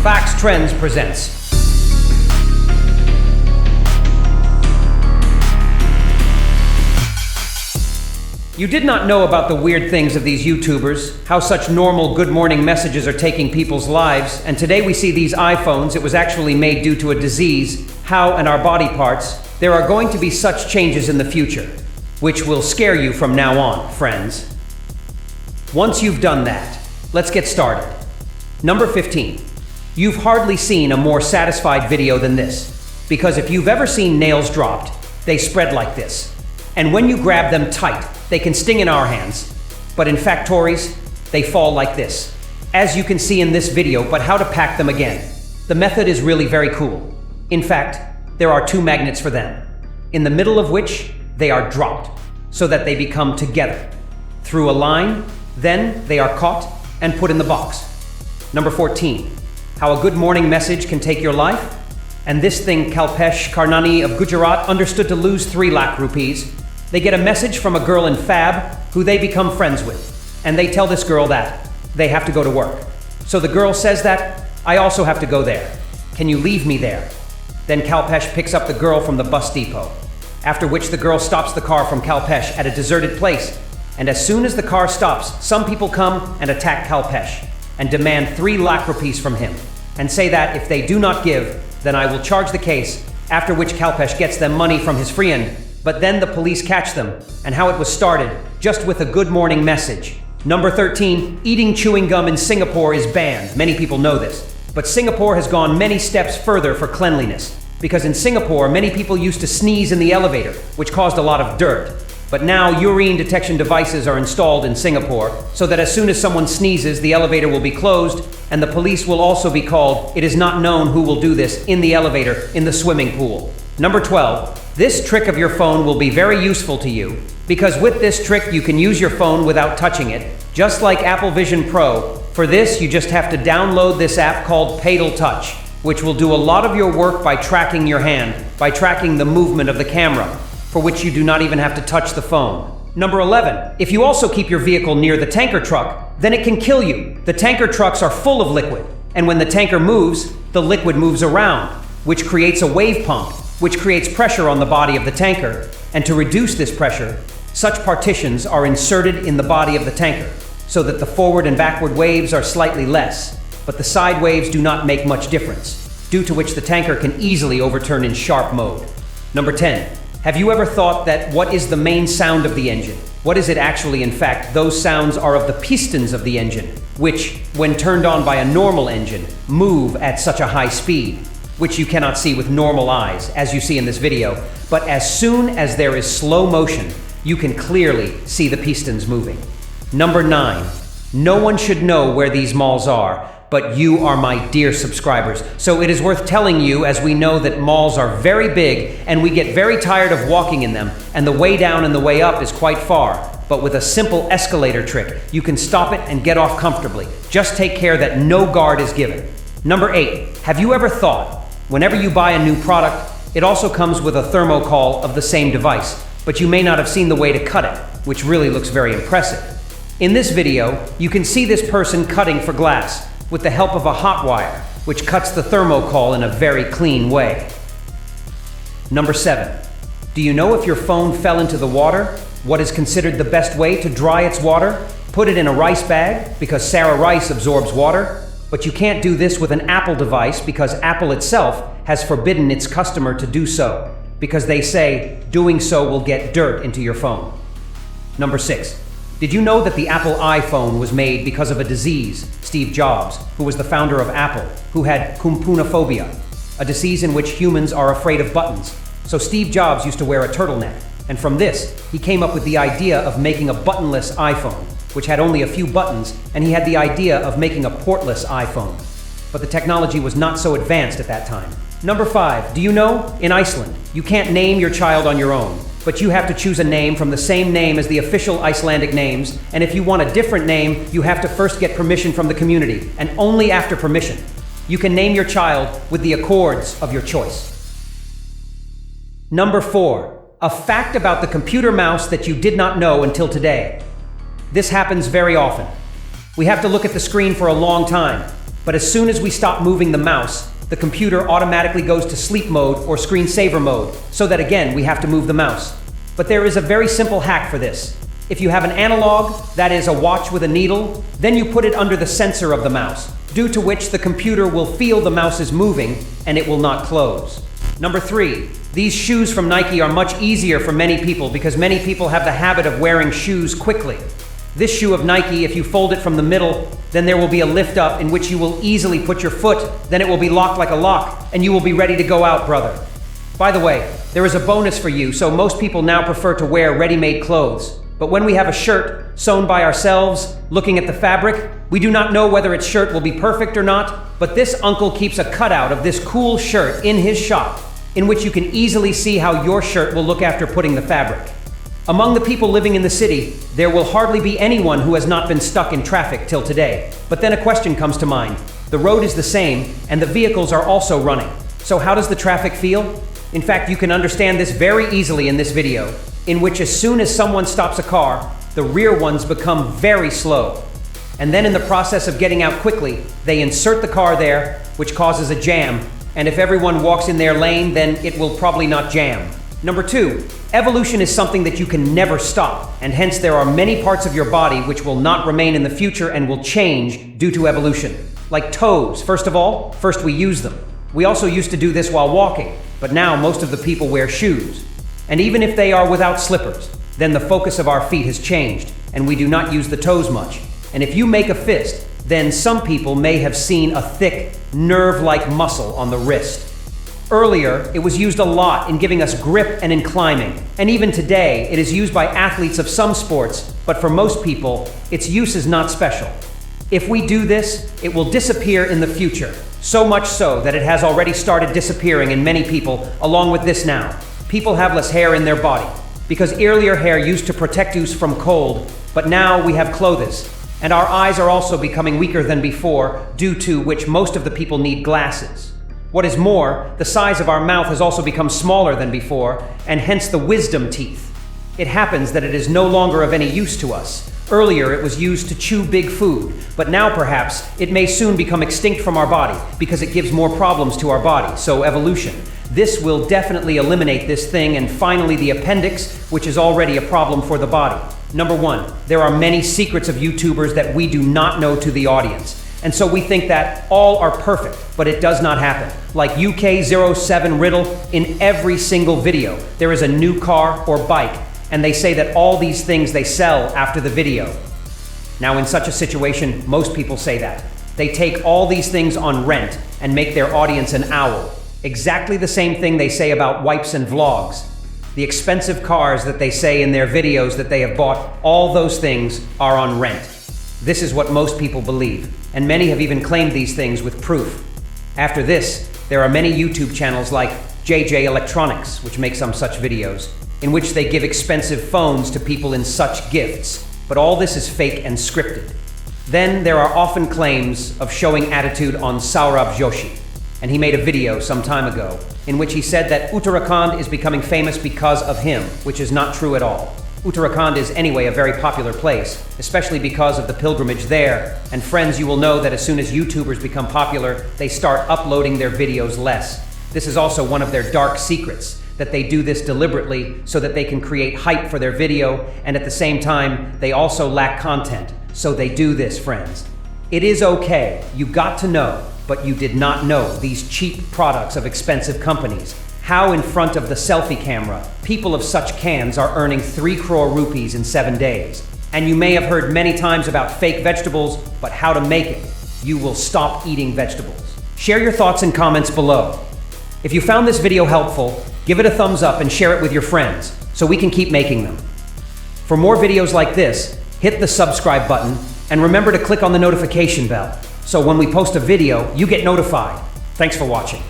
Facts Trends presents. You did not know about the weird things of these YouTubers, how such normal good morning messages are taking people's lives, and today we see these iPhones, it was actually made due to a disease, how and our body parts. There are going to be such changes in the future, which will scare you from now on, friends. Once you've done that, let's get started. Number 15. You've hardly seen a more satisfied video than this, because if you've ever seen nails dropped, they spread like this. And when you grab them tight, they can sting in our hands, but in factories, they fall like this. As you can see in this video, but how to pack them again. The method is really very cool. In fact, there are two magnets for them, in the middle of which they are dropped, so that they become together. Through a line, then they are caught and put in the box. Number 14. How a good morning message can take your life? And this thing Kalpesh Karnani of Gujarat understood to lose 3 lakh rupees. They get a message from a girl in Fab who they become friends with. And they tell this girl that they have to go to work. So the girl says that, I also have to go there. Can you leave me there? Then Kalpesh picks up the girl from the bus depot. After which the girl stops the car from Kalpesh at a deserted place. And as soon as the car stops, some people come and attack Kalpesh and demand 3 lakh rupees from him and say that if they do not give, then I will charge the case, after which Kalpesh gets them money from his friend. But then the police catch them, and how it was started, just with a good morning message. Number 13, eating chewing gum in Singapore is banned. Many people know this. But Singapore has gone many steps further for cleanliness. Because in Singapore, many people used to sneeze in the elevator, which caused a lot of dirt. But now urine detection devices are installed in Singapore, so that as soon as someone sneezes, the elevator will be closed, and the police will also be called. It is not known who will do this in the elevator, in the swimming pool. Number 12, this trick of your phone will be very useful to you, because with this trick you can use your phone without touching it, just like Apple Vision Pro. For this, you just have to download this app called Padel Touch, which will do a lot of your work by tracking your hand, by tracking the movement of the camera, for which you do not even have to touch the phone. Number 11, if you also keep your vehicle near the tanker truck, then it can kill you. The tanker trucks are full of liquid, and when the tanker moves, the liquid moves around, which creates a wave pump, which creates pressure on the body of the tanker. And to reduce this pressure, such partitions are inserted in the body of the tanker, so that the forward and backward waves are slightly less, but the side waves do not make much difference, due to which the tanker can easily overturn in sharp mode. Number 10, have you ever thought that what is the main sound of the engine? What is it actually? In fact, those sounds are of the pistons of the engine, which, when turned on by a normal engine, move at such a high speed, which you cannot see with normal eyes, as you see in this video. But as soon as there is slow motion, you can clearly see the pistons moving. Number 9, no one should know where these malls are, but you are my dear subscribers. So it is worth telling you, as we know that malls are very big and we get very tired of walking in them, and the way down and the way up is quite far. But with a simple escalator trick, you can stop it and get off comfortably. Just take care that no guard is given. Number 8, have you ever thought, whenever you buy a new product, it also comes with a thermocol of the same device, but you may not have seen the way to cut it, which really looks very impressive. In this video, you can see this person cutting for glass, with the help of a hot wire, which cuts the thermocol in a very clean way. Number 7, do you know if your phone fell into the water, what is considered the best way to dry its water? Put it in a rice bag, because Sarah Rice absorbs water, but you can't do this with an Apple device because Apple itself has forbidden its customer to do so, because they say doing so will get dirt into your phone. Number 6, did you know that the Apple iPhone was made because of a disease, Steve Jobs, who was the founder of Apple, who had kumpunophobia, a disease in which humans are afraid of buttons. So Steve Jobs used to wear a turtleneck, and from this, he came up with the idea of making a buttonless iPhone, which had only a few buttons, and he had the idea of making a portless iPhone. But the technology was not so advanced at that time. Number 5, do you know, in Iceland, you can't name your child on your own, but you have to choose a name from the same name as the official Icelandic names, and if you want a different name, you have to first get permission from the community, and only after permission, you can name your child with the accords of your choice. Number 4, a fact about the computer mouse that you did not know until today. This happens very often. We have to look at the screen for a long time, But as soon as we stop moving the mouse, the computer automatically goes to sleep mode or screensaver mode, so that again, we have to move the mouse. But there is a very simple hack for this. If you have an analog, that is a watch with a needle, then you put it under the sensor of the mouse, due to which the computer will feel the mouse is moving and it will not close. Number 3, these shoes from Nike are much easier for many people because many people have the habit of wearing shoes quickly. This shoe of Nike, if you fold it from the middle, then there will be a lift up in which you will easily put your foot, then it will be locked like a lock, and you will be ready to go out, brother. By the way, there is a bonus for you, so most people now prefer to wear ready-made clothes. But when we have a shirt sewn by ourselves, looking at the fabric, we do not know whether its shirt will be perfect or not, but this uncle keeps a cutout of this cool shirt in his shop, in which you can easily see how your shirt will look after putting the fabric. Among the people living in the city, there will hardly be anyone who has not been stuck in traffic till today. But then a question comes to mind. The road is the same, and the vehicles are also running. So how does the traffic feel? In fact, you can understand this very easily in this video, in which as soon as someone stops a car, the rear ones become very slow. And then in the process of getting out quickly, they insert the car there, which causes a jam. And if everyone walks in their lane, then it will probably not jam. Number 2, evolution is something that you can never stop, and hence there are many parts of your body which will not remain in the future and will change due to evolution. Like toes, first of all, first we use them. We also used to do this while walking, but now most of the people wear shoes. And even if they are without slippers, then the focus of our feet has changed, and we do not use the toes much. And if you make a fist, then some people may have seen a thick, nerve-like muscle on the wrist. Earlier, it was used a lot in giving us grip and in climbing, and even today, it is used by athletes of some sports, but for most people, its use is not special. If we do this, it will disappear in the future, so much so that it has already started disappearing in many people, along with this now. People have less hair in their body, because earlier hair used to protect us from cold, but now we have clothes, and our eyes are also becoming weaker than before, due to which most of the people need glasses. What is more, the size of our mouth has also become smaller than before, and hence the wisdom teeth. It happens that it is no longer of any use to us. Earlier, it was used to chew big food, but now perhaps it may soon become extinct from our body because it gives more problems to our body, so evolution. This will definitely eliminate this thing, and finally the appendix, which is already a problem for the body. Number 1, there are many secrets of YouTubers that we do not know to the audience. And so we think that all are perfect, but it does not happen. Like UK07 Riddle, in every single video, there is a new car or bike, and they say that all these things they sell after the video. Now in such a situation, most people say that. They take all these things on rent and make their audience an owl. Exactly the same thing they say about wipes and vlogs. The expensive cars that they say in their videos that they have bought, all those things are on rent. This is what most people believe, and many have even claimed these things with proof. After this, there are many YouTube channels like JJ Electronics, which make some such videos, in which they give expensive phones to people in such gifts, but all this is fake and scripted. Then there are often claims of showing attitude on Saurabh Joshi, and he made a video some time ago in which he said that Uttarakhand is becoming famous because of him, which is not true at all. Uttarakhand is anyway a very popular place, especially because of the pilgrimage there, and friends, you will know that as soon as YouTubers become popular, they start uploading their videos less. This is also one of their dark secrets, that they do this deliberately so that they can create hype for their video, and at the same time, they also lack content, so they do this, friends. It is okay, you got to know, but you did not know these cheap products of expensive companies. How in front of the selfie camera, people of such cans are earning 3 crore rupees in 7 days. And you may have heard many times about fake vegetables, but how to make it. You will stop eating vegetables. Share your thoughts and comments below. If you found this video helpful, give it a thumbs up and share it with your friends, so we can keep making them. For more videos like this, hit the subscribe button, and remember to click on the notification bell, so when we post a video, you get notified. Thanks for watching.